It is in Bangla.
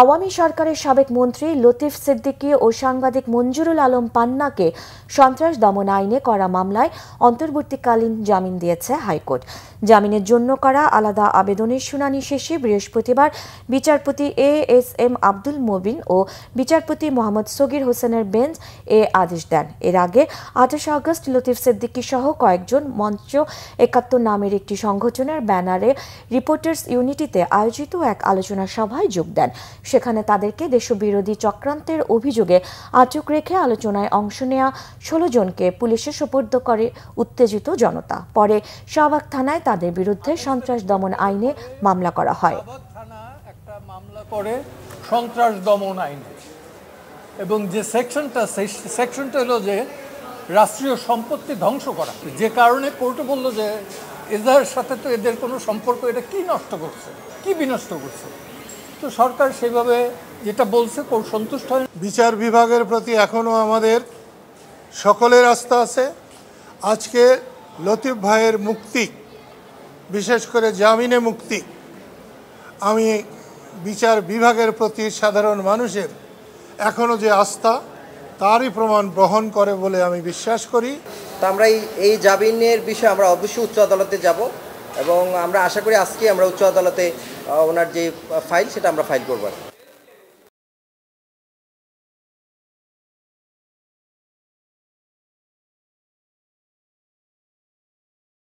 আওয়ামী সরকারের সাবেক মন্ত্রী লতিফ সিদ্দিকী ও সাংবাদিক মঞ্জুরুল আলম পান্নাকে সন্ত্রাস দমন আইনে করা মামলায় অন্তর্বর্তীকালীন জামিন দিয়েছে হাইকোর্ট। জামিনের জন্য করা আলাদা আবেদনের শুনানি শেষে বৃহস্পতিবার বিচারপতি এএসএম আব্দুল মবিন ও বিচারপতি মোহাম্মদ সগির হোসেনের বেঞ্চ এ আদেশ দেন। এর আগে 28 আগস্ট লতিফ সিদ্দিকী সহ কয়েকজন মঞ্চ ৭১ নামের একটি সংগঠনের ব্যানারে রিপোর্টার্স ইউনিটিতে আয়োজিত এক আলোচনা সভায় যোগ দেন। সেখানে তাদেরকে দেশবিরোধী চক্রান্তের অভিযোগে আটক রেখে আলোচনায় অংশ নেওয়া 16 জনকে পুলিশে সোপর্দ করে উত্তেজিত জনতা। পরে শাহবাগ থানায় তাদের বিরুদ্ধে সন্ত্রাস দমন আইনে মামলা করা হয়। একটা মামলা করে সন্ত্রাস দমন আইনে, এবং যে সেকশনটা হলো যে রাষ্ট্রীয় সম্পত্তি ধ্বংস করা, যে কারণে কোর্টে বললো যে এদের সাথে তো এদের কোনো সম্পর্ক, এটা কি নষ্ট করছে, কি বিনষ্ট করছে। তো সরকার সেভাবে যেটা বলছে কোর্ট সন্তুষ্ট হয়। বিচার বিভাগের প্রতি এখনও আমাদের সকলের আস্থা আছে। আজকে লতিফ ভাইয়ের মুক্তি, বিশেষ করে জামিনে মুক্তি, আমি বিচার বিভাগের প্রতি সাধারণ মানুষের এখনও যে আস্থা, তারই প্রমাণ বহন করে বলে আমি বিশ্বাস করি। তো আমরা এই জামিনের বিষয়ে আমরা অবশ্যই উচ্চ আদালতে যাব, এবং আমরা আশা করি আজকে আমরা উচ্চ আদালতে ওনার যে ফাইল সেটা আমরা ফাইল করব।